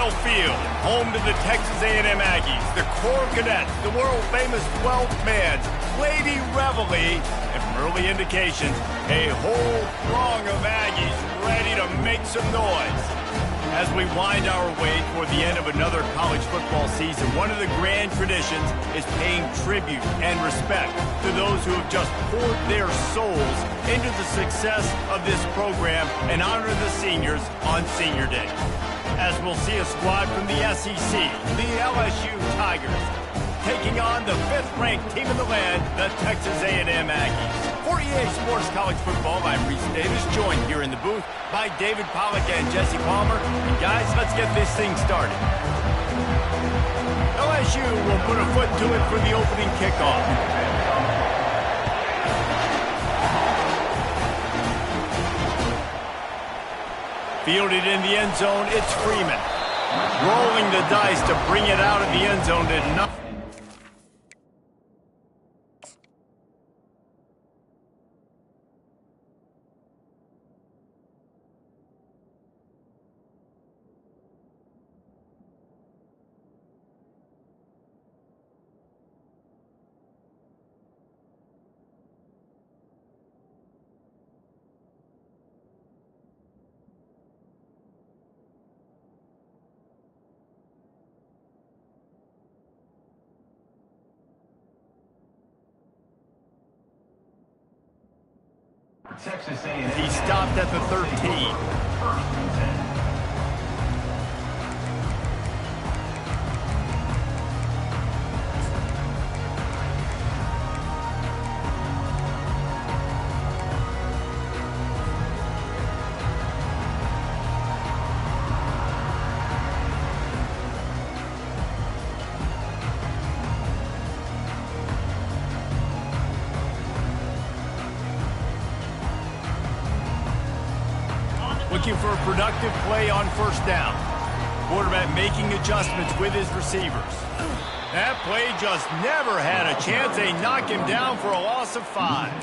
Lambeau Field, home to the Texas A&M Aggies, the Core Cadets, the world-famous 12th man, Lady Reveille, and from early indications, a whole throng of Aggies ready to make some noise. As we wind our way toward the end of another college football season, one of the grand traditions is paying tribute and respect to those who have just poured their souls into the success of this program and honor the seniors on Senior Day. As we'll see a squad from the SEC, the LSU Tigers, taking on the 5th-ranked team in the land, the Texas A&M Aggies. For EA Sports College Football, I'm Reese Davis, joined here in the booth by David Pollack and Jesse Palmer. And guys, let's get this thing started. LSU will put a foot to it for the opening kickoff. Fielded in the end zone, it's Freeman. Rolling the dice to bring it out of the end zone did not. Texas A&M. He stopped at the 13. Looking for a productive play on first down. Quarterback making adjustments with his receivers. That play just never had a chance. They knock him down for a loss of 5.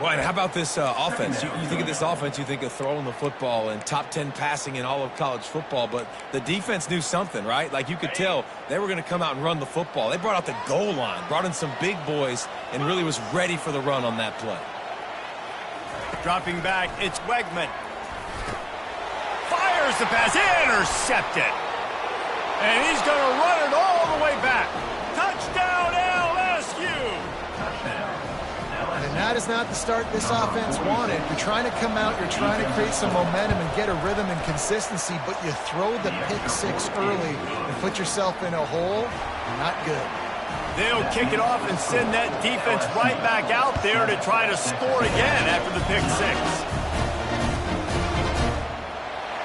Well, and how about this offense? You think of this offense, you think of throwing the football and top 10 passing in all of college football, but the defense knew something, right? Like you could tell they were going to come out and run the football. They brought out the goal line, brought in some big boys, and really was ready for the run on that play. Dropping back, it's Wegman. Fires the pass, intercepted. And he's going to run it all the way back. Touchdown, LSU. And that is not the start this offense wanted. You're trying to come out, you're trying to create some momentum and get a rhythm and consistency, but you throw the pick 6 early and put yourself in a hole. Not good. They'll kick it off and send that defense right back out there to try to score again after the pick 6.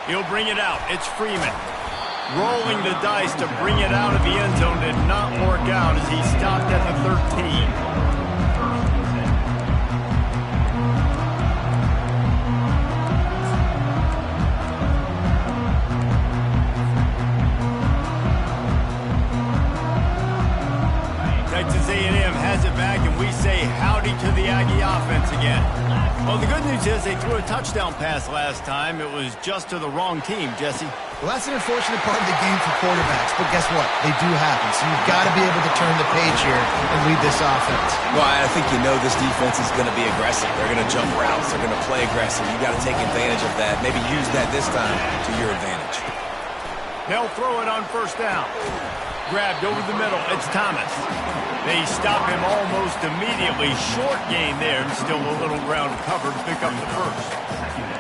He'll bring it out. It's Freeman. Rolling the dice to bring it out of the end zone did not work out as he stopped at the 13. Texas A&M has it back, and we say howdy to the Aggie offense again. Well, the good news is they threw a touchdown pass last time. It was just to the wrong team, Jesse. Well, that's an unfortunate part of the game for quarterbacks, but guess what? They do happen, so you've got to be able to turn the page here and lead this offense. Well, I think you know this defense is going to be aggressive. They're going to jump routes. They're going to play aggressive. You got to take advantage of that. Maybe use that this time to your advantage. They'll throw it on first down. Grabbed over the middle. It's Thomas. They stop him almost immediately. Short gain there. Still a little ground covered to pick up the first.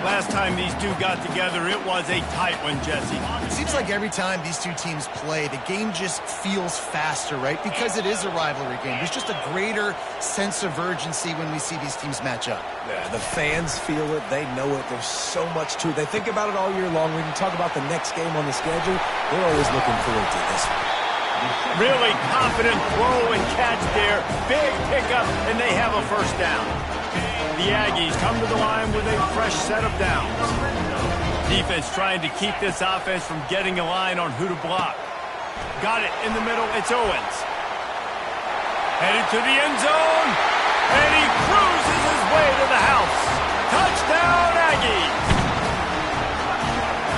Last time these two got together, it was a tight one, Jesse. It seems like every time these two teams play, the game just feels faster, right? Because it is a rivalry game. There's just a greater sense of urgency when we see these teams match up. Yeah, the fans feel it. They know it. There's so much to it. They think about it all year long. When you talk about the next game on the schedule, they're always looking forward to this one. Really confident throw and catch there. Big pickup, and they have a first down. The Aggies come to the line with a fresh set of downs. Defense trying to keep this offense from getting a line on who to block. Got it in the middle. It's Owens. Headed to the end zone, and he cruises his way to the house. Touchdown, Aggies!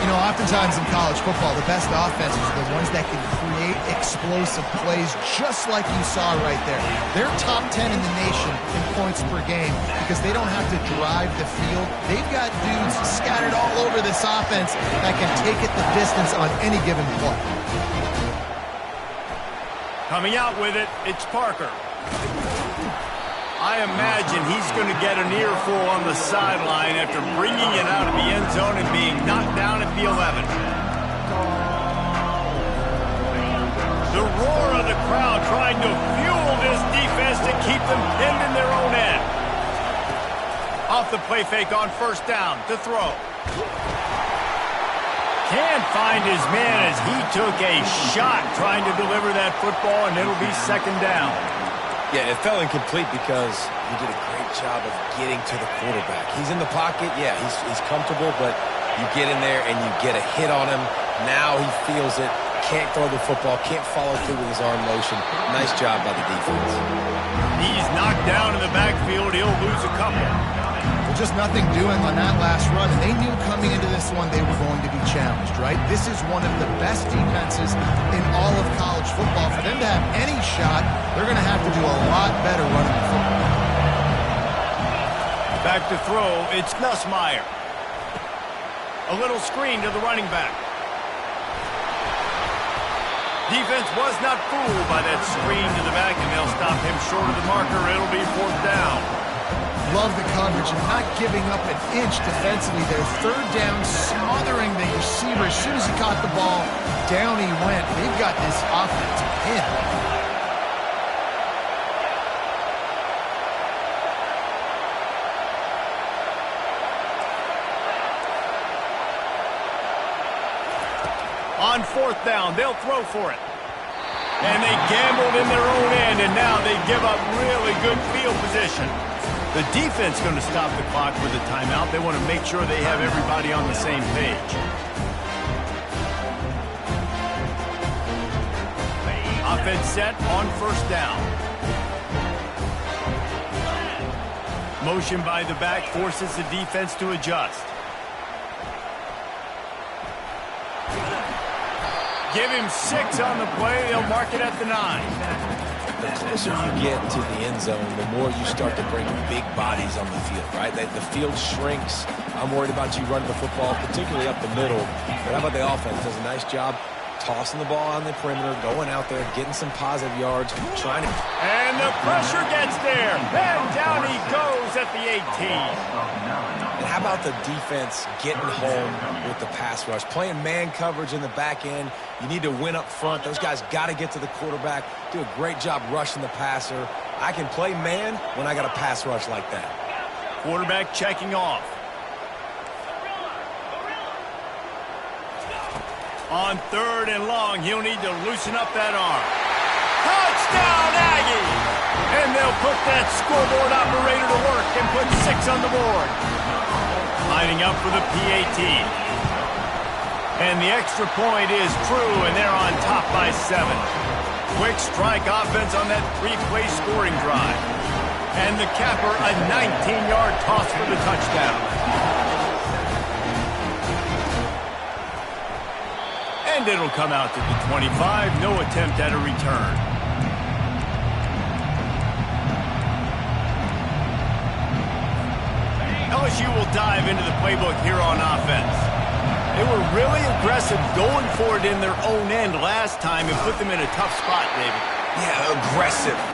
You You know, oftentimes in college football, the best offenses are the ones that can create explosive plays just like you saw right there. They're top 10 in the nation in points per game because they don't have to drive the field. They've got dudes scattered all over this offense that can take it the distance on any given play. Coming out with it, it's Parker. I imagine he's going to get an earful on the sideline after bringing it out of the end zone and being knocked down at the 11. The roar of the crowd trying to fuel this defense to keep them pinned in their own end. Off the play fake on first down to throw. Can't find his man as he took a shot trying to deliver that football, and it'll be second down. Yeah, it fell incomplete because he did a great job of getting to the quarterback. He's in the pocket. Yeah, he's comfortable, but you get in there and you get a hit on him. Now he feels it. Can't throw the football. Can't follow through with his arm motion. Nice job by the defense. He's knocked down in the backfield. He'll lose a couple. Just nothing doing on that last run, and they knew coming into this one they were going to be challenged, right? This is one of the best defenses in all of college football. For them to have any shot, they're going to have to do a lot better running the football. Back to throw, it's Nussmeier. A little screen to the running back. Defense was not fooled by that screen to the back, and they'll stop him short of the marker. It'll be fourth down. Love the coverage and not giving up an inch defensively. They're third down, smothering the receiver. As soon as he caught the ball, down he went. They've got this offense pinned. On fourth down, they'll throw for it. And they gambled in their own end, and now they give up really good field position. The defense going to stop the clock with a timeout. They want to make sure they have everybody on the same page. Offense set on first down. Motion by the back forces the defense to adjust. Give him 6 on the play. They'll mark it at the 9. The closer you get to the end zone, the more you start to bring big bodies on the field, right? The field shrinks. I'm worried about you running the football, particularly up the middle. But how about the offense? Does a nice job tossing the ball on the perimeter, going out there, getting some positive yards, trying to... And the pressure gets there. And down he goes at the 18. And how about the defense getting home with the pass rush? Playing man coverage in the back end. You need to win up front. Those guys got to get to the quarterback. Do a great job rushing the passer. I can play man when I got a pass rush like that. Quarterback checking off. On third and long, he'll need to loosen up that arm. Touchdown, Aggie! And they'll put that scoreboard operator to work and put 6 on the board. Lining up for the PAT. And the extra point is true, and they're on top by 7. Quick strike offense on that 3-play scoring drive. And the capper, a 19-yard toss for the touchdown. And it'll come out to the 25. No attempt at a return. LSU will dive into the playbook here on offense. They were really aggressive going for it in their own end last time and put them in a tough spot, David. Yeah, aggressive.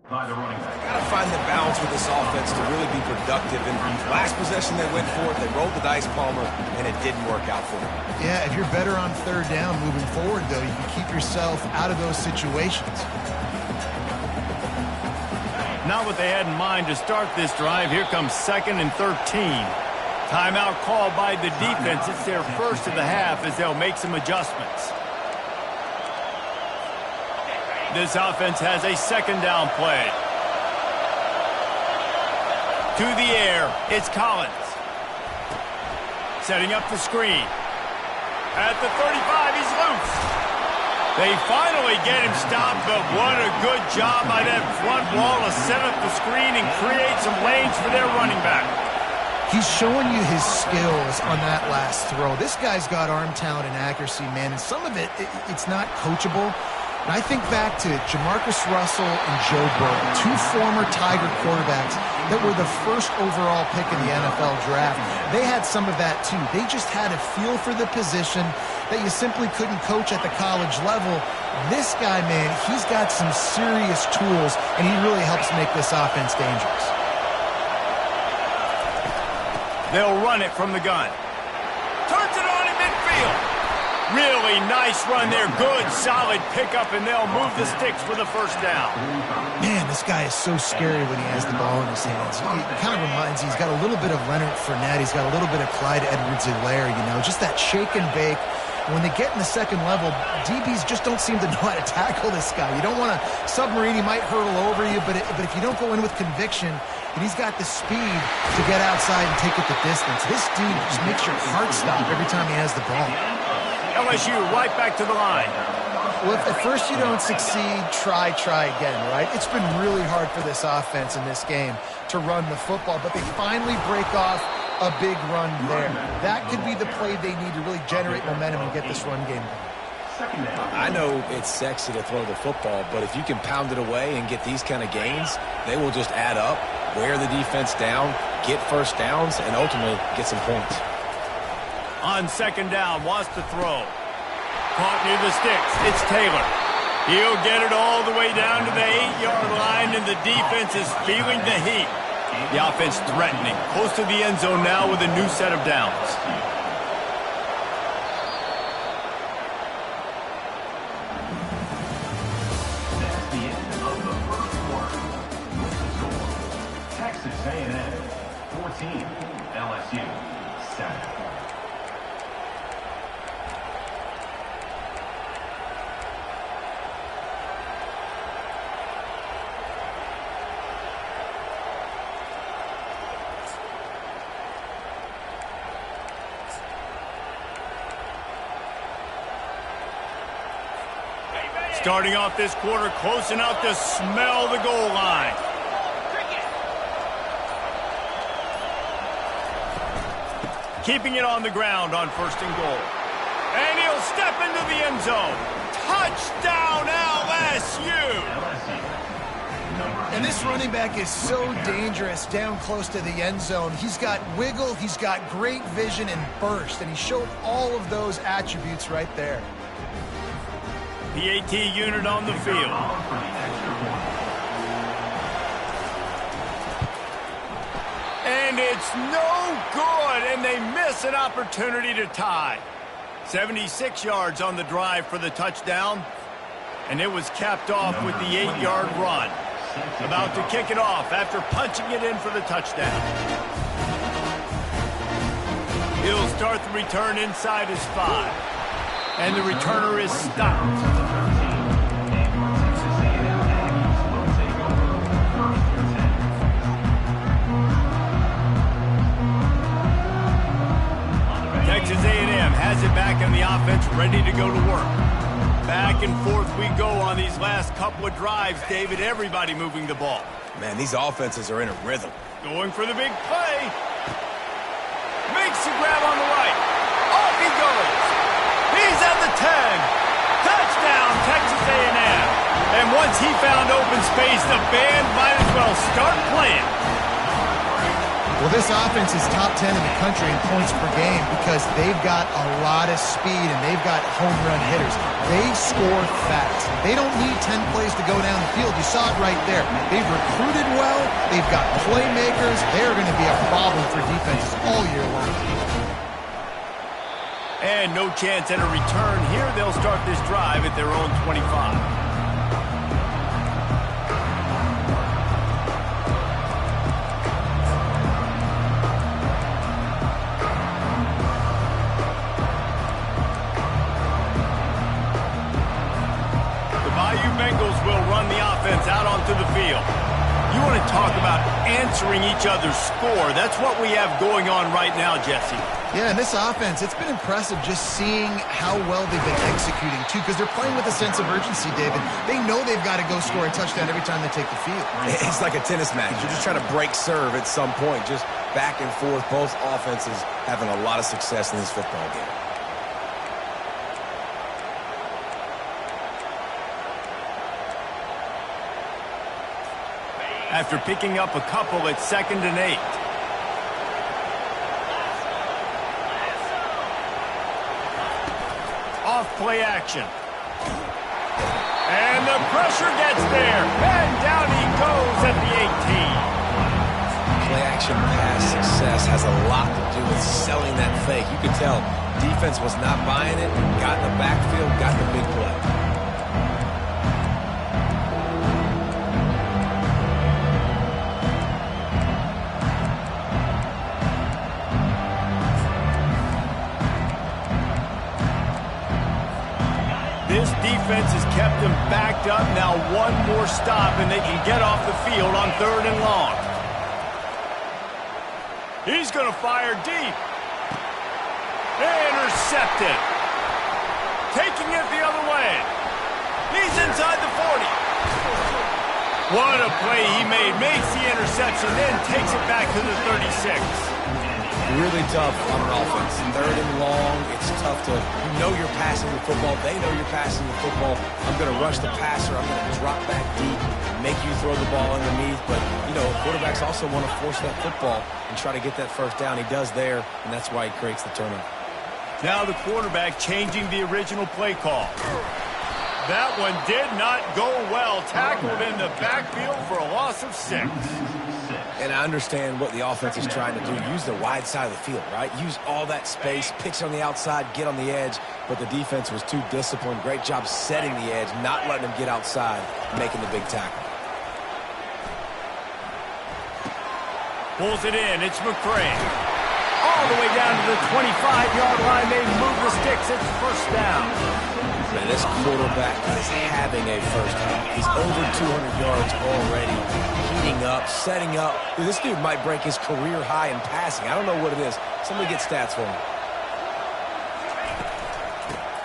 Got to find the balance with this offense to really be productive. And last possession they went for it, they rolled the dice, Palmer, and it didn't work out for them. Yeah, if you're better on third down moving forward, though, you can keep yourself out of those situations. Not what they had in mind to start this drive. Here comes 2nd and 13. Timeout called by the defense. It's their first of the half as they'll make some adjustments. This offense has a 2nd down play. To the air, it's Collins. Setting up the screen. At the 35, he's loose. They finally get him stopped, but what a good job by that front wall to set up the screen and create some lanes for their running back. He's showing you his skills on that last throw. This guy's got arm talent and accuracy, man, and some of it's not coachable. And I think back to Jamarcus Russell and Joe Burrow, 2 former Tiger quarterbacks that were the first overall pick in the NFL draft. They had some of that too. They just had a feel for the position that you simply couldn't coach at the college level. This guy, man, he's got some serious tools, and he really helps make this offense dangerous. They'll run it from the gun. Turns it on in midfield. Really nice run there. Good, solid pickup, and they'll move the sticks for the first down. Man, this guy is so scary when he has the ball in his hands. He kind of reminds you, he's got a little bit of Leonard Fournette. He's got a little bit of Clyde Edwards-Helaire, you know, just that shake and bake. When they get in the second level, DBs just don't seem to know how to tackle this guy. You don't want to submarine. He might hurtle over you, but if you don't go in with conviction, and he's got the speed to get outside and take it the distance. This dude just makes your heart stop every time he has the ball. LSU right back to the line. Well, if at first you don't succeed, try again, right? It's been really hard for this offense in this game to run the football, but they finally break off a big run there. That could be the play they need to really generate momentum and get this run game going. I know it's sexy to throw the football, but if you can pound it away and get these kind of gains, they will just add up, wear the defense down, get first downs, and ultimately get some points. On 2nd down, wants to throw. Caught near the sticks. It's Taylor. He'll get it all the way down to the 8-yard line, and the defense is feeling the heat. The offense threatening. Close to the end zone now with a new set of downs. That's the end of the first quarter. With the score, Texas A&M 14, LSU 7. Starting off this quarter close enough to smell the goal line. Keeping it on the ground on 1st and goal. And he'll step into the end zone. Touchdown, LSU! And this running back is so dangerous down close to the end zone. He's got wiggle, he's got great vision and burst, and he showed all of those attributes right there. PAT unit on the field. And it's no good, and they miss an opportunity to tie. 76 yards on the drive for the touchdown, and it was capped off with the 8-yard run. About to kick it off after punching it in for the touchdown. He'll start the return inside his 5. And the returner is stopped. Texas A&M has it back in the offense, ready to go to work. Back and forth we go on these last couple of drives, David. Everybody moving the ball. Man, these offenses are in a rhythm. Going for the big play. Makes the grab on the right. Off he goes. He's at the 10. Touchdown, Texas A&M. And once he found open space, the band might as well start playing. Well, this offense is top 10 in the country in points per game because they've got a lot of speed and they've got home run hitters. They score fast. They don't need 10 plays to go down the field. You saw it right there. They've recruited well. They've got playmakers. They're going to be a problem for defenses all year long. And no chance at a return here. They'll start this drive at their own 25. want to talk about answering each other's score. That's what we have going on right now, Jesse. Yeah, and this offense, it's been impressive just seeing how well they've been executing, too, because they're playing with a sense of urgency, David. They know they've got to go score a touchdown every time they take the field. It's like a tennis match. You're just trying to break serve at some point, just back and forth. Both offenses having a lot of success in this football game. After picking up a couple, it's 2nd and 8. Off play action. And the pressure gets there. And down he goes at the 18. Play action pass success has a lot to do with selling that fake. You could tell defense was not buying it, got in the backfield, got the big play. This defense has kept them backed up. Now one more stop, and they can get off the field on 3rd and long. He's going to fire deep. Intercepted. Taking it the other way. He's inside the 40. What a play he made. Makes the interception, then takes it back to the 36. Really tough on an offense. 3rd and long, it's tough to, you know you're passing the football. They know you're passing the football. I'm going to rush the passer. I'm going to drop back deep, make you throw the ball underneath. But, you know, quarterbacks also want to force that football and try to get that first down. He does there, and that's why he creates the turnover. Now the quarterback changing the original play call. That one did not go well. Tackled in the backfield for a loss of 6. And I understand what the offense is trying to do. Use the wide side of the field, right? Use all that space, pitch on the outside, get on the edge. But the defense was too disciplined. Great job setting the edge, not letting them get outside, making the big tackle. Pulls it in. It's McCray. All the way down to the 25-yard line. They move the sticks. It's 1st down. Man, this quarterback is having a first half. He's over 200 yards already, heating up, setting up. Dude, this dude might break his career high in passing. I don't know what it is. Somebody get stats for him.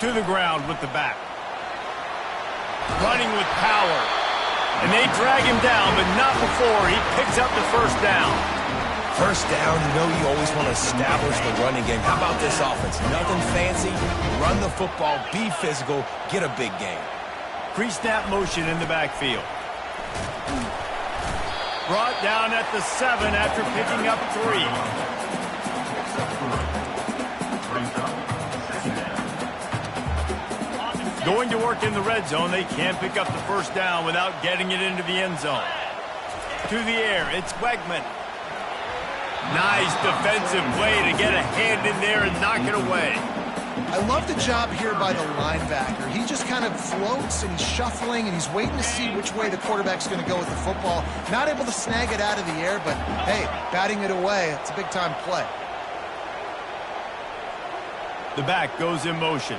To the ground with the back. Running with power. And they drag him down, but not before he picks up the 1st down. First down, you know you always want to establish the running game. How about this offense? Nothing fancy. Run the football, be physical, get a big gain. Pre-snap motion in the backfield. Brought down at the 7 after picking up 3. Going to work in the red zone. They can't pick up the 1st down without getting it into the end zone. To the air, it's Wegman. Nice defensive play to get a hand in there and knock it away. I love the job here by the linebacker. He just kind of floats and he's shuffling and he's waiting to see which way the quarterback's going to go with the football. Not able to snag it out of the air, but hey, batting it away, it's a big-time play. The back goes in motion.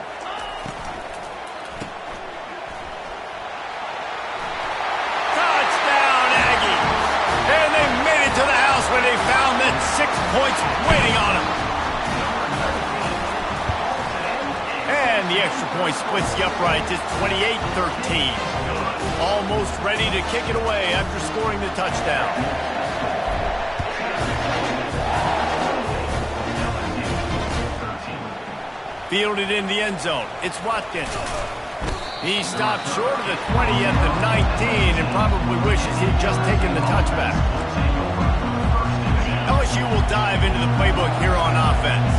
When they found that 6 points waiting on them. And the extra point splits the uprights. It's 28-13. Almost ready to kick it away after scoring the touchdown. Fielded in the end zone. It's Watkins. He stopped short of the 20 at the 19 and probably wishes he'd just taken the touchback. LSU will dive into the playbook here on offense.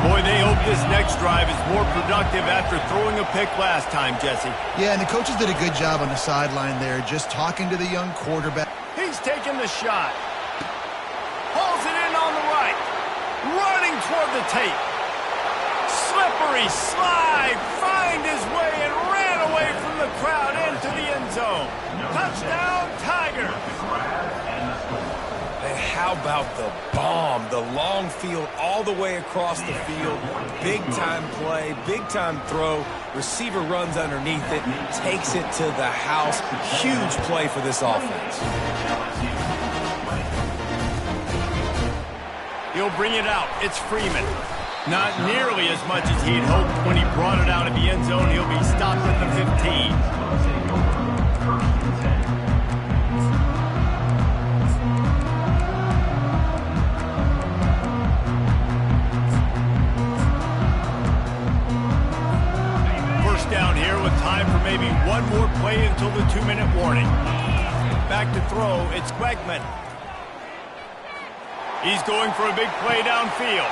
Boy, they hope this next drive is more productive after throwing a pick last time, Jesse. Yeah, and the coaches did a good job on the sideline there, just talking to the young quarterback. He's taking the shot. Hauls it in on the right. Running toward the tape. Slippery slide. Find his way and ran away from the crowd into the end zone. Touchdown, Tigers. And how about the bomb? The long field all the way across the field. Big-time play, big-time throw. Receiver runs underneath it, takes it to the house. Huge play for this offense. He'll bring it out. It's Freeman. Not nearly as much as he'd hoped when he brought it out of the end zone. He'll be stopped at the 15. First down here with time for maybe one more play until the 2-minute warning. Back to throw. It's Wegman. He's going for a big play downfield.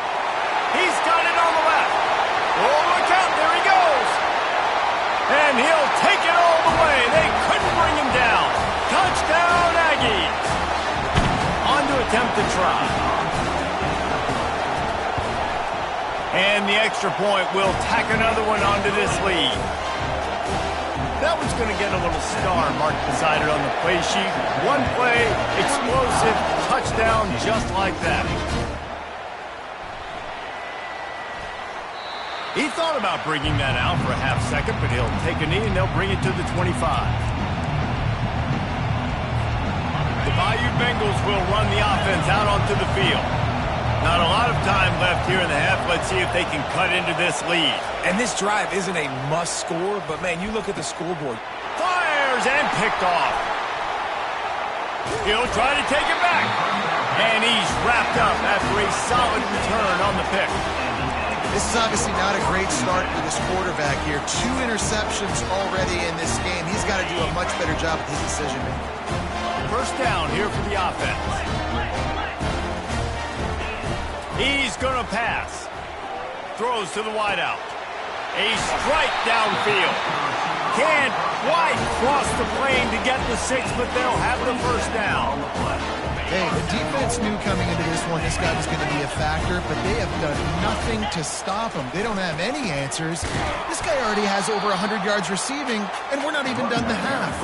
He's got it on the left. Oh, look out. There he goes. And he'll take it all the way. They couldn't bring him down. Touchdown, Aggies. On to attempt to try. And the extra point will tack another one onto this lead. That one's going to get a little star marked beside it on the play sheet. One play, explosive, touchdown just like that. He thought about bringing that out for a half second, but he'll take a knee and they'll bring it to the 25. The Bayou Bengals will run the offense out onto the field. Not a lot of time left here in the half. Let's see if they can cut into this lead. And this drive isn't a must score, but man, you look at the scoreboard. Fires and picked off. He'll try to take it back. And he's wrapped up after a solid return on the pick. This is obviously not a great start for this quarterback here. 2 interceptions already in this game. He's got to do a much better job with his decision making. First down here for the offense. He's going to pass. Throws to the wideout. A strike downfield. Can't quite cross the plane to get the 6, but they'll have the first down. Hey, the defense knew coming into this one this guy was going to be a factor, but they have done nothing to stop him. They don't have any answers. This guy already has over 100 yards receiving, and we're not even done the half.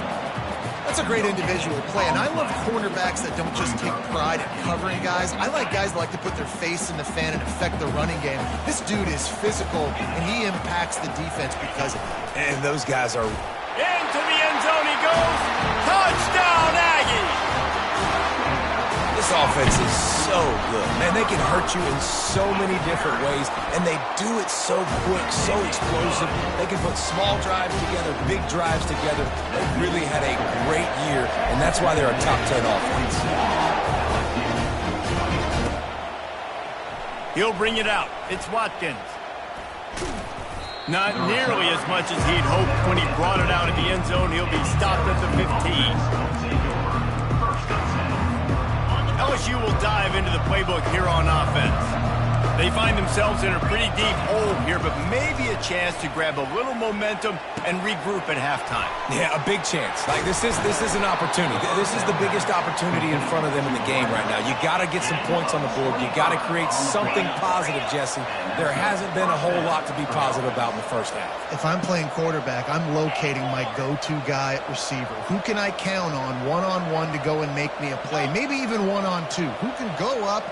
That's a great individual play, and I love cornerbacks that don't just take pride in covering guys. I like guys that like to put their face in the fan and affect the running game. This dude is physical, and he impacts the defense because of it. And those guys are... Into the end zone he goes. Touchdown, Aggie! This offense is so good. Man, they can hurt you in so many different ways, and they do it so quick, so explosive. They can put small drives together, big drives together. They really had a great year, and that's why they're a top 10 offense. He'll bring it out. It's Watkins. Not nearly as much as he'd hoped when he brought it out of the end zone. He'll be stopped at the 15. LSU will dive into the playbook here on offense. They find themselves in a pretty deep hole here, but maybe a chance to grab a little momentum and regroup at halftime. Yeah, a big chance. Like this is an opportunity. This is the biggest opportunity in front of them in the game right now. You got to get some points on the board. You got to create something positive, Jesse. There hasn't been a whole lot to be positive about in the first half. If I'm playing quarterback, I'm locating my go-to guy at receiver. Who can I count on one-on-one to go and make me a play? Maybe even one-on-two. Who can go up,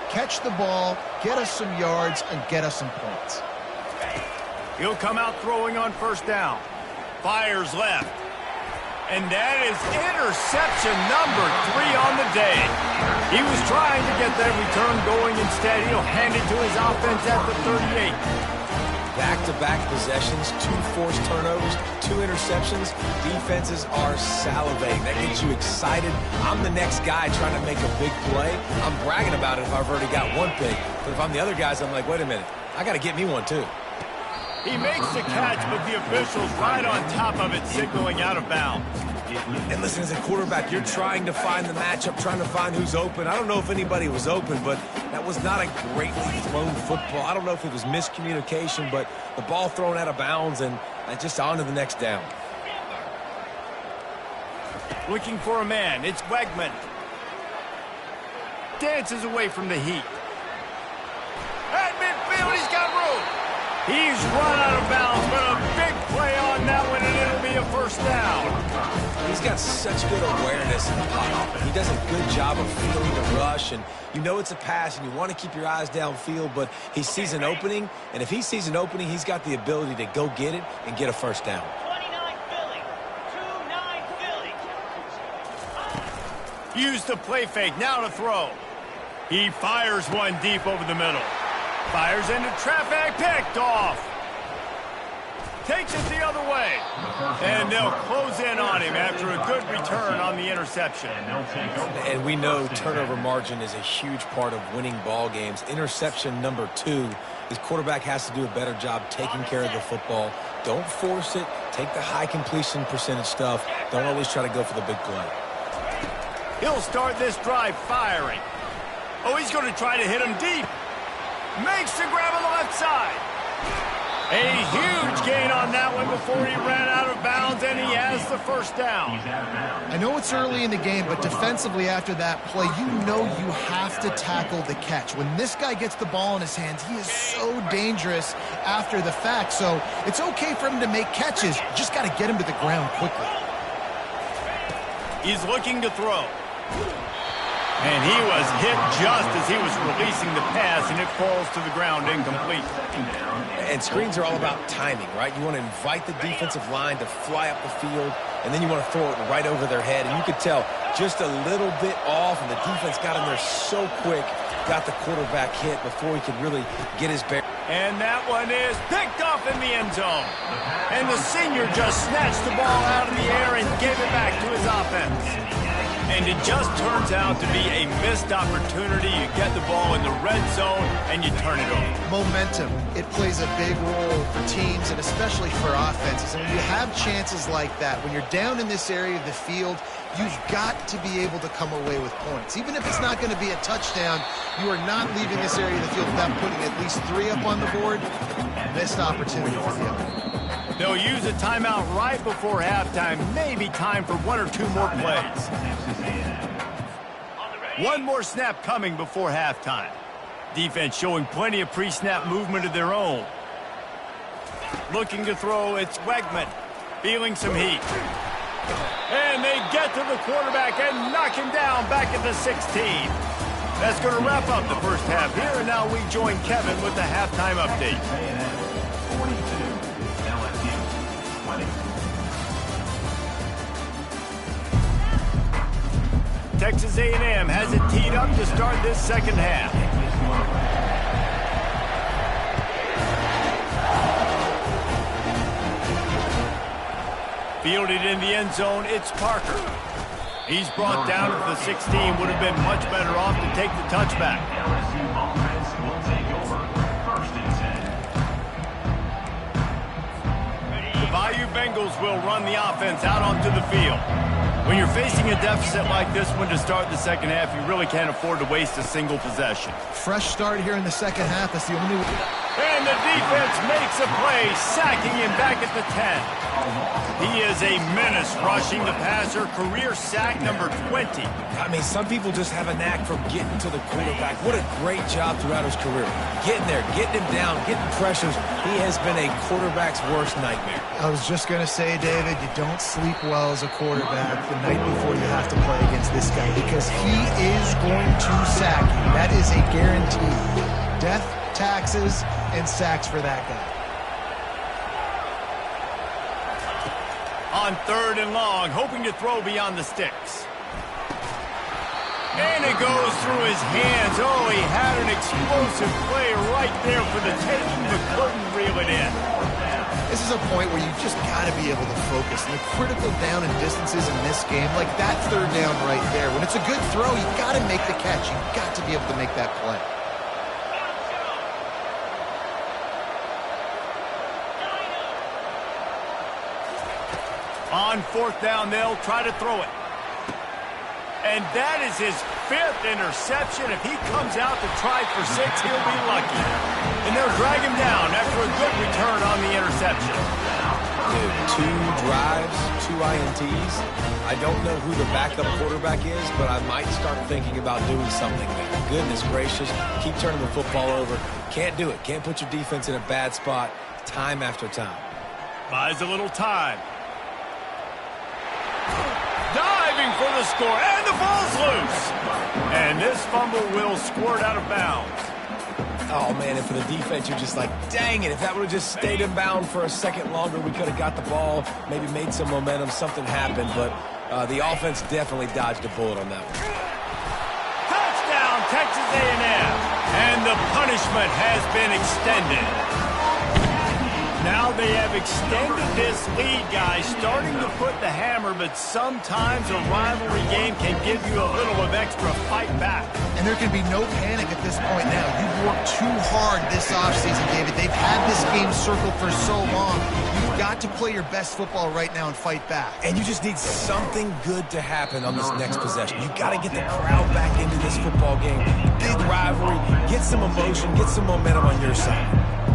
catch the ball, get us some yards, and get us some points? He'll come out throwing on first down. Fires left. And that is interception number 3 on the day. He was trying to get that return going. Instead, he'll hand it to his offense at the 38. Back-to-back possessions, 2 forced turnovers, 2 interceptions. Defenses are salivating. That gets you excited. I'm the next guy trying to make a big play. I'm bragging about it if I've already got one pick. But if I'm the other guys, I'm like, wait a minute. I got to get me one, too. He makes the catch, but the official's right on top of it, signaling out of bounds. And listen, as a quarterback, you're trying to find the matchup, trying to find who's open. I don't know if anybody was open, but that was not a greatly thrown football. I don't know if it was miscommunication, but the ball thrown out of bounds and just on to the next down. Looking for a man. It's Wegman. Dances away from the heat. At midfield, he's got room. He's run out of bounds, but a big play on that one, and it'll be a first down. He's got such good awareness in the pocket. He does a good job of feeling the rush, and you know it's a pass, and you want to keep your eyes downfield, but he sees an opening, and if he sees an opening, he's got the ability to go get it and get a first down. 29 Philly. 2-9 Philly. Use the play fake. Now to throw. He fires one deep over the middle. Fires into traffic, picked off. Takes it the other way. And they'll close in on him after a good return on the interception. And we know turnover margin is a huge part of winning ball games. Interception number 2, his quarterback has to do a better job taking care of the football. Don't force it. Take the high completion percentage stuff. Don't always try to go for the big play. He'll start this drive firing. Oh, he's going to try to hit him deep. Makes the grab on the left side. A huge gain on that one before he ran out of bounds, and he has the first down. I know it's early in the game, but defensively after that play, you know you have to tackle the catch. When this guy gets the ball in his hands, he is so dangerous after the fact. So it's okay for him to make catches. You just got to get him to the ground quickly. He's looking to throw. And he was hit just as he was releasing the pass, and it falls to the ground incomplete. And screens are all about timing, right? You want to invite the defensive line to fly up the field, and then you want to throw it right over their head. And you could tell just a little bit off, and the defense got in there so quick, got the quarterback hit before he could really get his bear. And that one is picked off in the end zone. And the senior just snatched the ball out of the air and gave it back to his offense. And it just turns out to be a missed opportunity. You get the ball in the red zone, and you turn it over. Momentum. It plays a big role for teams and especially for offenses. And when you have chances like that, when you're down in this area of the field, you've got to be able to come away with points. Even if it's not going to be a touchdown, you are not leaving this area of the field without putting at least 3 up on the board. Missed opportunity for the other. They'll use a timeout right before halftime. Maybe time for 1 or 2 more plays. One more snap coming before halftime. Defense showing plenty of pre-snap movement of their own. Looking to throw, it's Wegman. Feeling some heat. And they get to the quarterback and knock him down back at the 16. That's going to wrap up the first half here, and now we join Kevin with the halftime update. 42, LSU 20. Texas A&M has it teed up to start this second half. Fielded in the end zone, it's Parker. He's brought down to the 16. Would have been much better off to take the touchback. LSU offense will take over. 1st and 10. The Bayou Bengals will run the offense out onto the field. When you're facing a deficit like this one to start the second half, you really can't afford to waste a single possession. Fresh start here in the second half. That's the only way. And the defense makes a play, sacking him back at the 10. He is a menace rushing the passer, career sack number 20. I mean, some people just have a knack for getting to the quarterback. What a great job throughout his career. Getting there, getting him down, getting pressures. He has been a quarterback's worst nightmare. I was just going to say, David, you don't sleep well as a quarterback the night before you have to play against this guy because he is going to sack you. That is a guarantee. Death, taxes, and sacks for that guy. On 3rd and long, hoping to throw beyond the sticks. And it goes through his hands. Oh, he had an explosive play right there for the taking, but couldn't reel it in. This is a point where you just got to be able to focus. And the critical down and distances in this game, like that 3rd down right there, when it's a good throw, you got to make the catch. You got to be able to make that play. On 4th down, they'll try to throw it. And that is his 5th interception. If he comes out to try for 6, he'll be lucky. And they'll drag him down after a good return on the interception. Dude, 2 drives, 2 INTs. I don't know who the backup quarterback is, but I might start thinking about doing something there. Goodness gracious, keep turning the football over. Can't do it. Can't put your defense in a bad spot time after time. Buys a little time. Diving for the score, and the ball's loose. And this fumble will squirt out of bounds. Oh, man, and for the defense, you're just like, dang it, if that would have just stayed in bounds for a second longer, we could have got the ball, maybe made some momentum, something happened, but the offense definitely dodged a bullet on that one. Touchdown, Texas A&M. And the punishment has been extended. Now they have extended this lead, guys, starting to put the hammer, but sometimes a rivalry game can give you a little of extra fight back. And there can be no panic at this point now. You've worked too hard this offseason, David. They've had this game circled for so long. You've got to play your best football right now and fight back. And you just need something good to happen on this next possession. You've got to get the crowd back into this football game. Big rivalry. Get some emotion. Get some momentum on your side.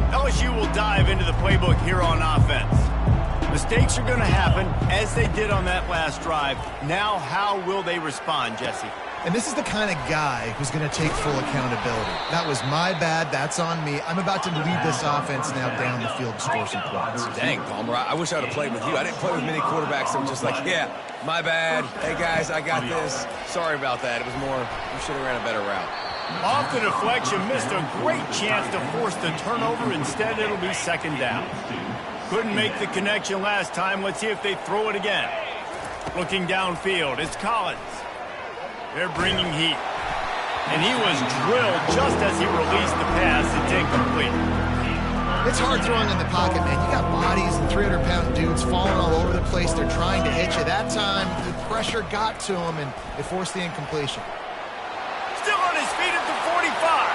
LSU will dive into the playbook here on offense. Mistakes are going to happen, as they did on that last drive. Now, how will they respond, Jesse? And this is the kind of guy who's going to take full accountability. That was my bad. That's on me. I'm about to lead this offense now down the field and score some points. Dang, Palmer, I wish I would have played with you. I didn't play with many quarterbacks that were just like, yeah, my bad. Hey, guys, I got this. Sorry about that. It was more, you should have ran a better route. Off the deflection, missed a great chance to force the turnover. Instead, it'll be second down. Couldn't make the connection last time. Let's see if they throw it again. Looking downfield, it's Collins. They're bringing heat. And he was drilled just as he released the pass. It's incomplete. It's hard throwing in the pocket, man. You got bodies and 300-pound dudes falling all over the place. They're trying to hit you. That time, the pressure got to him, and it forced the incompletion. Still on his feet at the 45.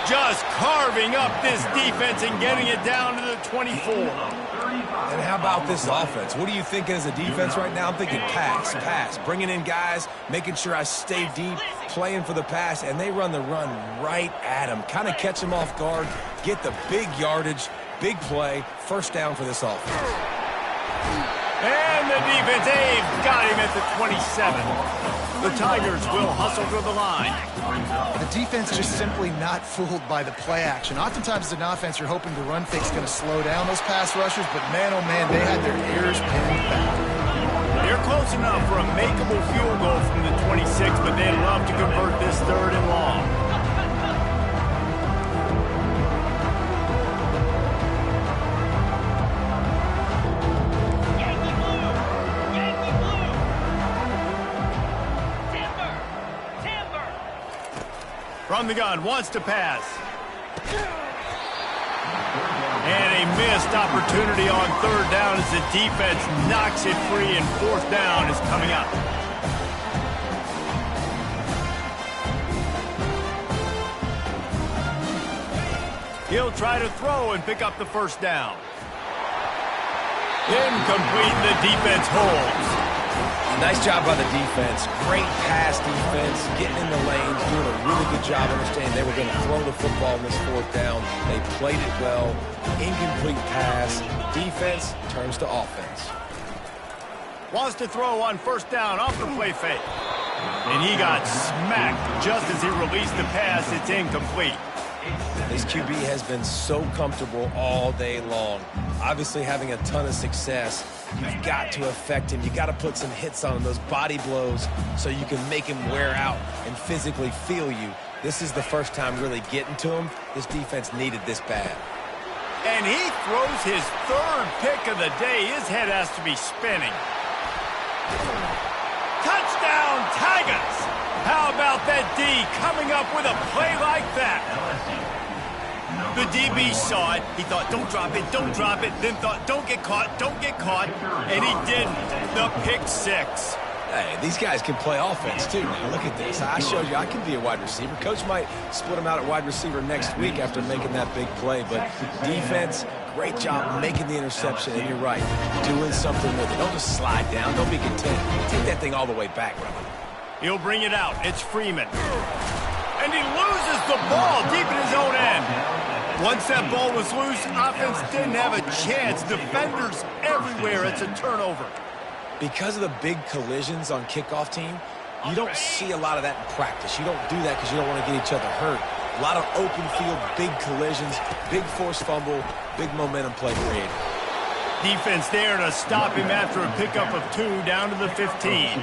Just carving up this defense and getting it down to the 24. And how about this offense? What are you thinking as a defense right now? I'm thinking pass, bringing in guys, making sure I stay deep, playing for the pass, and they run the run right at him. Kind of catch him off guard, get the big yardage, big play, first down for this offense. And the defense, got him at the 27. The Tigers will hustle to the line. The defense just simply not fooled by the play action. Oftentimes as an offense, you're hoping the run fake's going to slow down those pass rushers, but man, oh man, they had their ears pinned back. They're close enough for a makeable field goal from the 26, but they'd love to convert this third and long. From the gun, wants to pass. And a missed opportunity on third down as the defense knocks it free, and fourth down is coming up. He'll try to throw and pick up the first down. Incomplete, the defense holds. Nice job by the defense. Great pass defense, getting in the lanes, doing a really good job understanding they were going to throw the football in this fourth down. They played it well. Incomplete pass. Defense turns to offense. Wants to throw on first down off the play fake. And he got smacked just as he released the pass. It's incomplete. This QB has been so comfortable all day long. Obviously having a ton of success. You've got to affect him. You've got to put some hits on him, those body blows, so you can make him wear out and physically feel you. This is the first time really getting to him. This defense needed this bad. And he throws his third pick of the day. His head has to be spinning. Touchdown, Tigers! How about that D coming up with a play like that? The DB saw it. He thought, don't drop it, then thought, don't get caught, and he didn't. The pick six. Hey, these guys can play offense too now. Look at this. I showed you I can be a wide receiver. Coach might split him out at wide receiver next week after making that big play, but defense, great job making the interception, and you're right, doing something with it. Don't just slide down. Don't be content. Take that thing all the way back, brother. He'll bring it out. It's Freeman. And he loses the ball deep in his own end. Once that ball was loose, offense didn't have a chance. Defenders everywhere. It's a turnover. Because of the big collisions on kickoff team, you don't see a lot of that in practice. You don't do that because you don't want to get each other hurt. A lot of open field, big collisions, big forced fumble, big momentum play created. Defense there to stop him after a pickup of 2 down to the 15.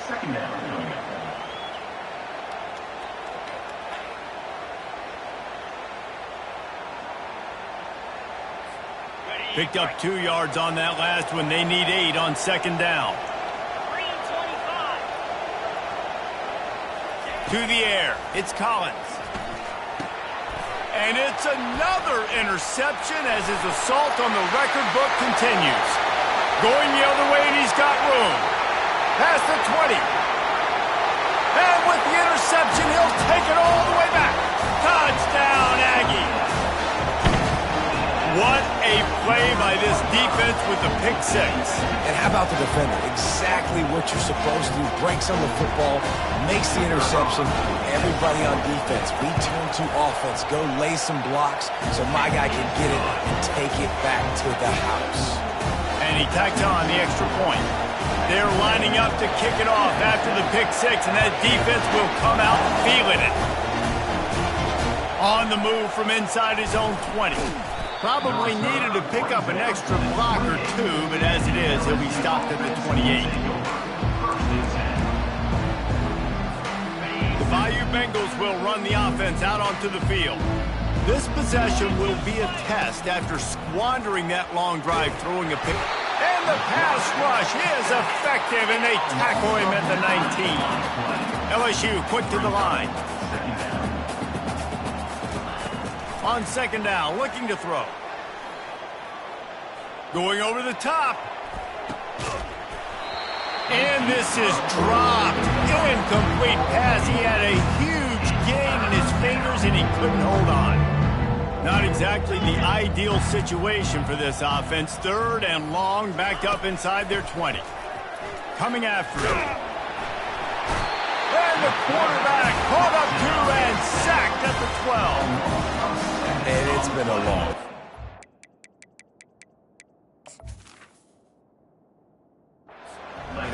Second down. Picked up 2 yards on that last one. They need 8 on second down. To the air. It's Collins. And it's another interception as his assault on the record book continues. Going the other way, and he's got room. Past the 20. And with the interception, he'll take it all the way back. Touchdown, Aggie. What a play by this defense with the pick six. And how about the defender? Exactly what you're supposed to do. Breaks on the football, makes the interception. Everybody on defense, we turn to offense. Go lay some blocks so my guy can get it and take it back to the house. And he tacked on the extra point. They're lining up to kick it off after the pick six, and that defense will come out feeling it. On the move from inside his own 20. Probably needed to pick up an extra block or two, but as it is, he'll be stopped at the 28. The Bayou Bengals will run the offense out onto the field. This possession will be a test after squandering that long drive, throwing a pick. And the pass rush is effective, and they tackle him at the 19. LSU quick to the line. On second down, looking to throw. Going over the top. And this is dropped. Incomplete pass. He had a huge gain in his fingers, and he couldn't hold on. Not exactly the ideal situation for this offense. Third and long, backed up inside their 20. Coming after him. And the quarterback caught up to and sacked at the 12. And it's been a long.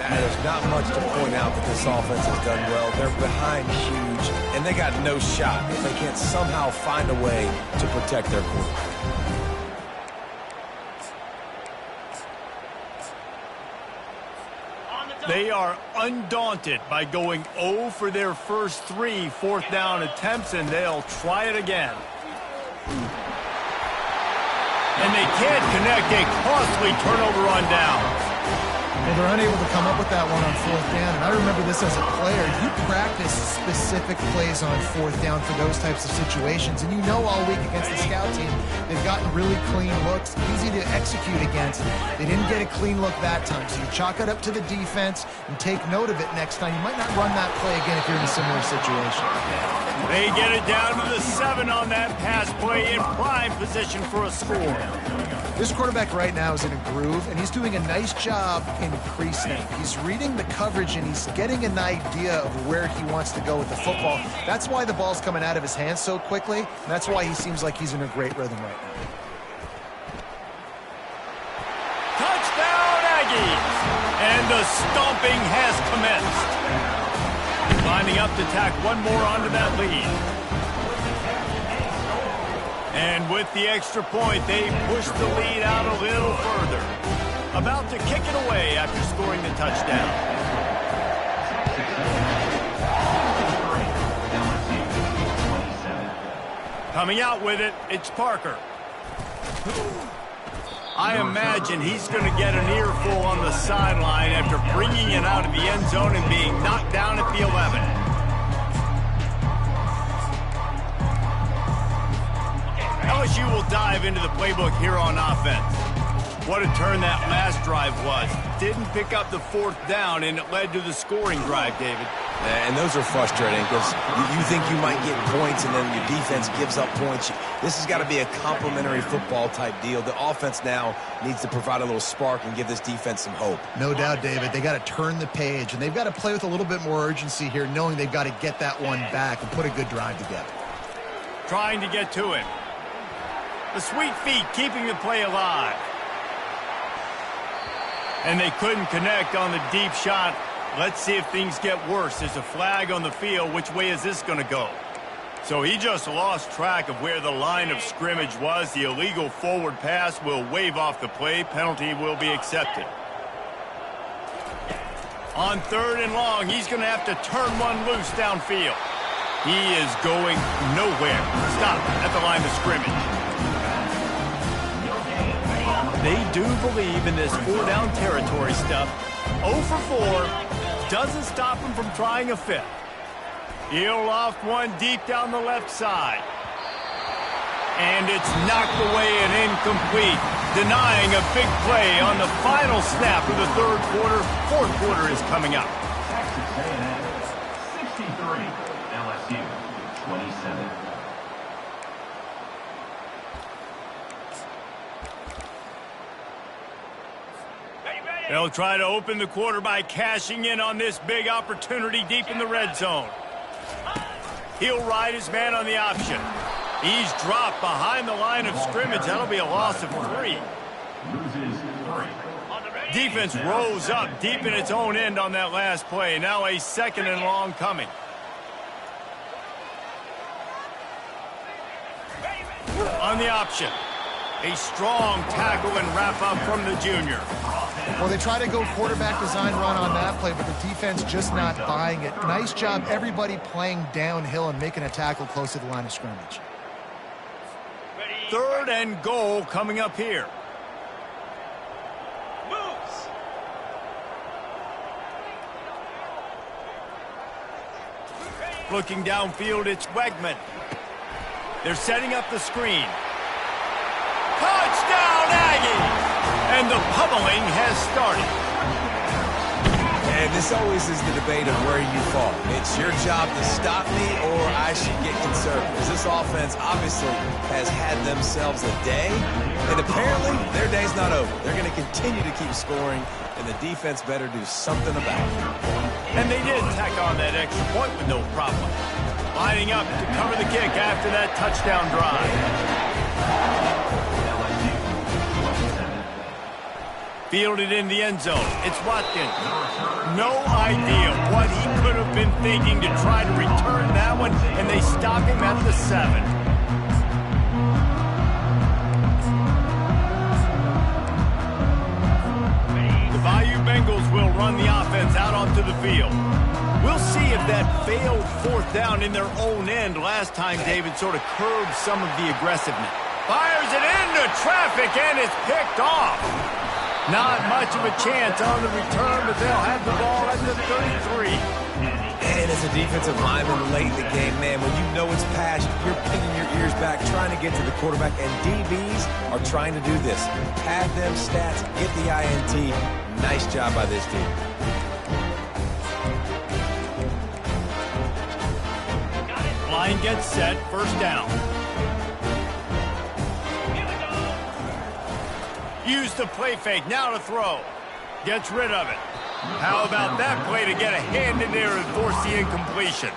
There's not much to point out that this offense has done well. They're behind huge, and they got no shot if they can't somehow find a way to protect their quarterback. They are undaunted by going 0 for their first 3 fourth down attempts, and they'll try it again. And they can't connect a costly turnover on downs. Well, they're unable to come up with that one on fourth down. And I remember this as a player. You practice specific plays on fourth down for those types of situations. And you know all week against the scout team, they've gotten really clean looks, easy to execute against. They didn't get a clean look that time. So you chalk it up to the defense and take note of it next time. You might not run that play again if you're in a similar situation. They get it down to the 7 on that pass play in prime position for a score. This quarterback right now is in a groove, and he's doing a nice job increasing. He's reading the coverage, and he's getting an idea of where he wants to go with the football. That's why the ball's coming out of his hands so quickly, and that's why he seems like he's in a great rhythm right now. Touchdown, Aggies! And the stomping has commenced. Lining up to tack one more onto that lead. And with the extra point, they push the lead out a little further. About to kick it away after scoring the touchdown. Coming out with it, it's Parker. I imagine he's going to get an earful on the sideline after bringing it out of the end zone and being knocked down at the 11. LSU will dive into the playbook here on offense. What a turn that last drive was. Didn't pick up the fourth down, and it led to the scoring drive, David. And those are frustrating because you think you might get points, and then your defense gives up points. This has got to be a complementary football type deal. The offense now needs to provide a little spark and give this defense some hope. No doubt, David. They got to turn the page, and they've got to play with a little bit more urgency here, knowing they've got to get that one back and put a good drive together. Trying to get to him. The sweet feet keeping the play alive. And they couldn't connect on the deep shot. Let's see if things get worse. There's a flag on the field. Which way is this going to go? So he just lost track of where the line of scrimmage was. The illegal forward pass will wave off the play. Penalty will be accepted. On third and long, he's going to have to turn one loose downfield. He is going nowhere. Stop at the line of scrimmage. They do believe in this four-down territory stuff. 0 for 4 doesn't stop him from trying a fifth. He'll loft one deep down the left side. And it's knocked away and incomplete, denying a big play on the final snap of the third quarter. Fourth quarter is coming up. Texas A&M 63, LSU 27. They'll try to open the quarter by cashing in on this big opportunity deep in the red zone. He'll ride his man on the option. He's dropped behind the line of scrimmage. That'll be a loss of 3. Loses 3. Defense rose up deep in its own end on that last play. Now a second and long coming. On the option. A strong tackle and wrap up from the junior. Well, they try to go quarterback design run on that play, but the defense just not buying it. Nice job, everybody playing downhill and making a tackle close to the line of scrimmage. Third and goal coming up here. Moves. Looking downfield, it's Wegman. They're setting up the screen. Touchdown, Aggies! And the pummeling has started. And this always is the debate of where you fall. It's your job to stop me or I should get conservative. Because this offense obviously has had themselves a day. And apparently their day's not over. They're going to continue to keep scoring. And the defense better do something about it. And they did tack on that extra point with no problem. Lining up to cover the kick after that touchdown drive. Fielded in the end zone. It's Watkins. No idea what he could have been thinking to try to return that one, and they stop him at the 7. The Bayou Bengals will run the offense out onto the field. We'll see if that failed fourth down in their own end last time, David, sort of curbed some of the aggressiveness. Fires it into traffic, and it's picked off. Not much of a chance on the return, but they'll have the ball at the 33. And as a defensive lineman late in the game, man, when you know it's passed, you're pinning your ears back, trying to get to the quarterback, and DBs are trying to do this. Pad them stats, get the INT. Nice job by this team. Line gets set, first down. Use the play fake, now to throw. Gets rid of it. How about that play to get a hand in there and force the incompletion?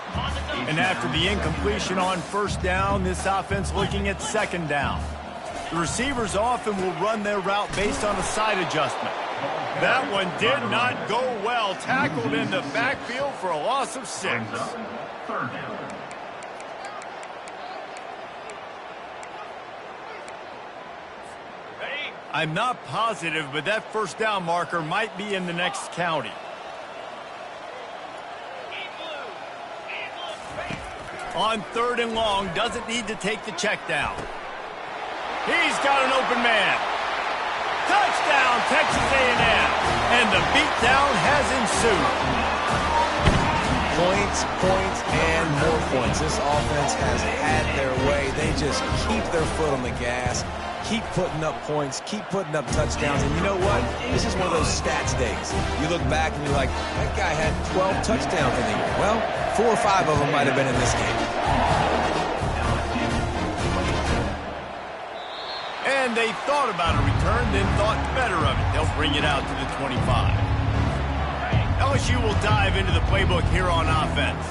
And after the incompletion on first down, this offense looking at second down. The receivers often will run their route based on a side adjustment. That one did not go well. Tackled in the backfield for a loss of 6. Third down. I'm not positive, but that first down marker might be in the next county. On third and long, doesn't need to take the check down. He's got an open man. Touchdown, Texas A&M. And the beatdown has ensued. Points, points, and more points. This offense has had their way. They just keep their foot on the gas. Keep putting up points, keep putting up touchdowns, and you know what? This is one of those stats days. You look back and you're like, that guy had 12 touchdowns in the year. Well, 4 or 5 of them might have been in this game. And they thought about a return, then thought better of it. They'll bring it out to the 25. LSU will dive into the playbook here on offense.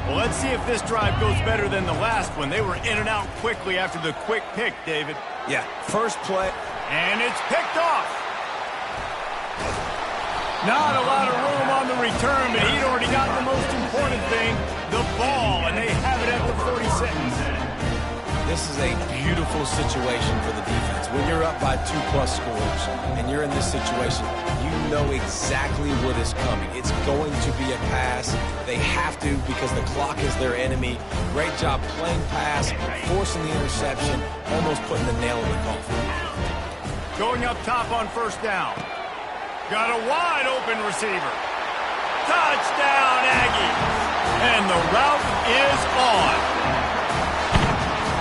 Well, let's see if this drive goes better than the last one. They were in and out quickly after the quick pick, David. Yeah, first play. And it's picked off. Not a lot of room on the return, but he'd already got the most important thing, the ball, and they have it at the 46. This is a beautiful situation for the defense. When you're up by 2+ scores and you're in this situation, you know exactly what is coming. It's going to be a pass. They have to because the clock is their enemy. Great job playing pass, forcing the interception, almost putting the nail in the coffin. Going up top on first down. Got a wide open receiver. Touchdown, Aggies. And the route is on.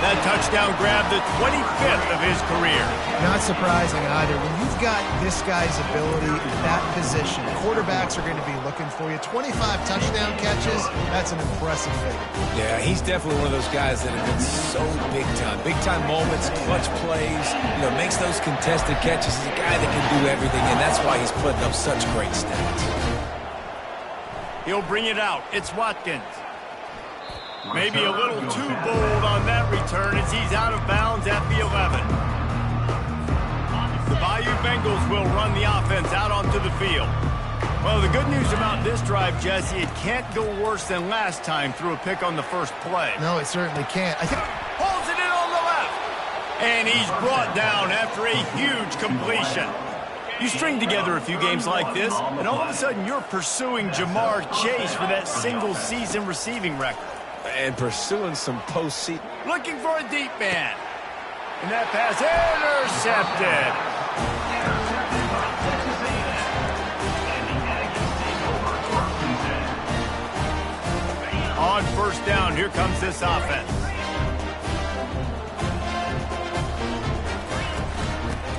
That touchdown grabbed the 25th of his career. Not surprising either. When you've got this guy's ability at that position, quarterbacks are going to be looking for you. 25 touchdown catches, that's an impressive figure. Yeah, he's definitely one of those guys that have been so big time. Big time moments, clutch plays, makes those contested catches. He's a guy that can do everything, and that's why he's putting up such great stats. He'll bring it out. It's Watkins. Maybe a little too bold on that return as he's out of bounds at the 11. The Bayou Bengals will run the offense out onto the field. Well, the good news about this drive, Jesse, it can't go worse than last time through a pick on the first play. No, it certainly can't. I think pulls it in on the left. And he's brought down after a huge completion. You string together a few games like this, and all of a sudden you're pursuing Jamar Chase for that single-season receiving record. And pursuing some postseason. Looking for a deep man. And that pass intercepted. On first down, here comes this offense.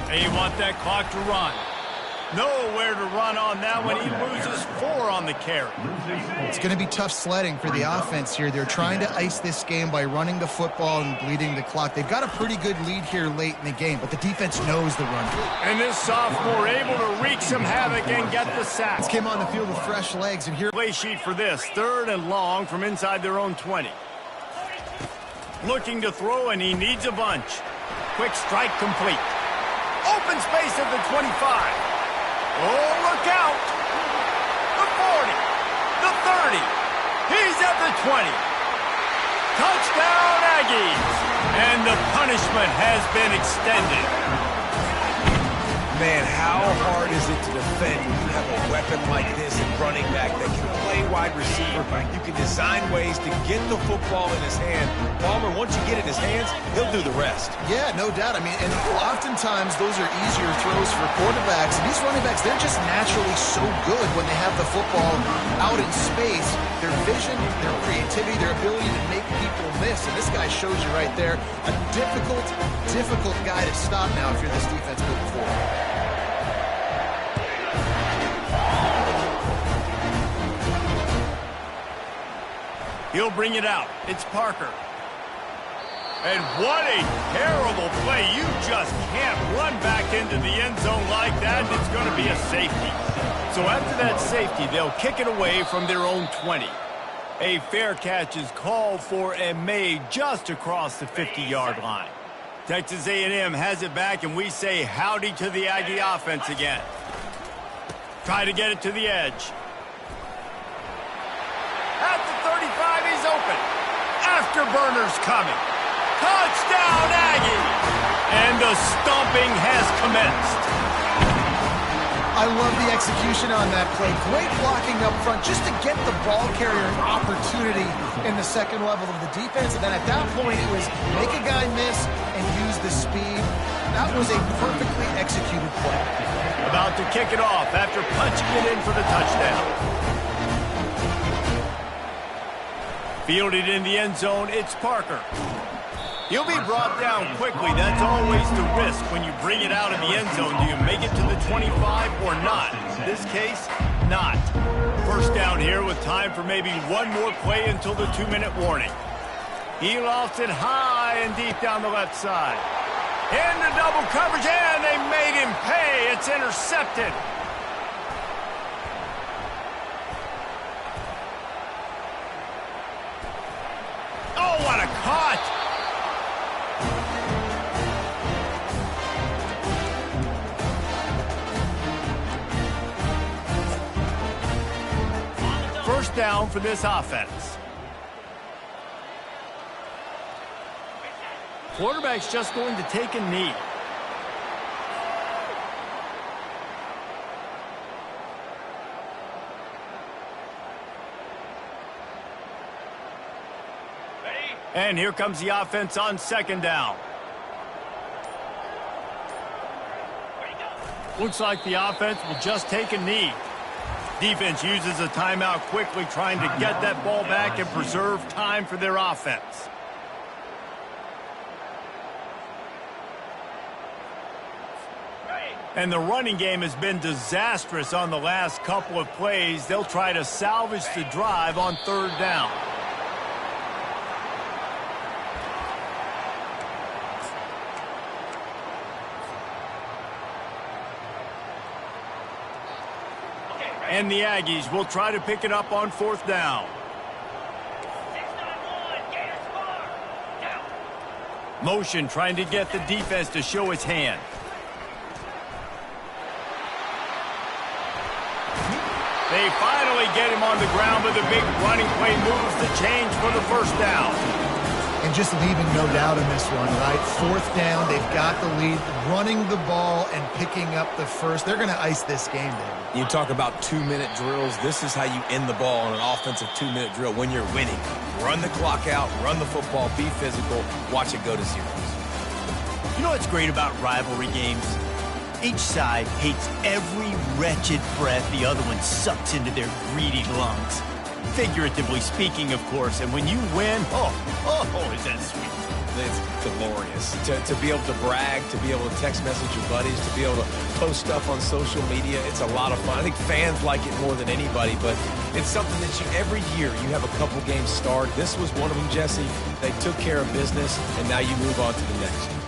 They want that clock to run. Nowhere to run on that one. He loses 4 on the carry. it's going to be tough sledding for the offense here. They're trying to ice this game by running the football and bleeding the clock. They've got a pretty good lead here late in the game, but the defense knows the run. And this sophomore able to wreak some havoc and get the sack. He came on the field with fresh legs, and here... Play sheet for this. 3rd and long from inside their own 20. Looking to throw, and he needs a bunch. Quick strike complete. Open space at the 25. Oh, look out! The 40, the 30, he's at the 20. Touchdown, Aggies! And the punishment has been extended. Man, how hard is it to defend when you have a weapon like this at running back that can play wide receiver? You can design ways to get the football in his hand. Palmer, once you get it in his hands, he'll do the rest. Yeah, no doubt. I mean, and oftentimes those are easier throws for quarterbacks. And these running backs, they're just naturally so good when they have the football out in space. Their vision, their creativity, their ability to make people miss. And this guy shows you right there, a difficult guy to stop now if you're this defense moving forward. He'll bring it out. It's Parker. And what a terrible play. You just can't run back into the end zone like that. It's going to be a safety. So after that safety, they'll kick it away from their own 20. A fair catch is called for and made just across the 50-yard line. Texas A&M has it back, and we say howdy to the Aggie offense again. Try to get it to the edge. At the 35, he's open. Afterburner's coming. Touchdown, Aggie! And the stomping has commenced. I love the execution on that play. Great blocking up front just to get the ball carrier an opportunity in the second level of the defense. And then at that point, it was make a guy miss and use the speed. That was a perfectly executed play. About to kick it off after punching it in for the touchdown. Fielded in the end zone, it's Parker. He'll be brought down quickly. That's always the risk when you bring it out of the end zone. Do you make it to the 25 or not? In this case, not. First down here with time for maybe one more play until the 2-minute warning. He lost it high and deep down the left side. Into double coverage, and they made him pay. It's intercepted. Oh, what a cut! First down for this offense. Quarterback's just going to take a knee. And here comes the offense on second down. Looks like the offense will just take a knee. Defense uses a timeout quickly, trying to get that ball back and preserve time for their offense. And the running game has been disastrous on the last couple of plays. They'll try to salvage the drive on third down. And the Aggies will try to pick it up on fourth down. Motion trying to get the defense to show its hand. They finally get him on the ground, but the big running play moves the change for the first down. And just leaving no doubt in this one, right? Fourth down, they've got the lead, running the ball and picking up the first. They're going to ice this game, David. You talk about 2-minute drills. This is how you end the ball on an offensive 2-minute drill when you're winning. Run the clock out, run the football, be physical, watch it go to zeros. You know what's great about rivalry games? Each side hates every wretched breath the other one sucks into their greedy lungs. Figuratively speaking, of course, and when you win, is that sweet. It's glorious. To be able to brag, to be able to text message your buddies, to be able to post stuff on social media, it's a lot of fun. I think fans like it more than anybody, but it's something that every year you have a couple games start. This was one of them, Jesse. They took care of business, and now you move on to the next.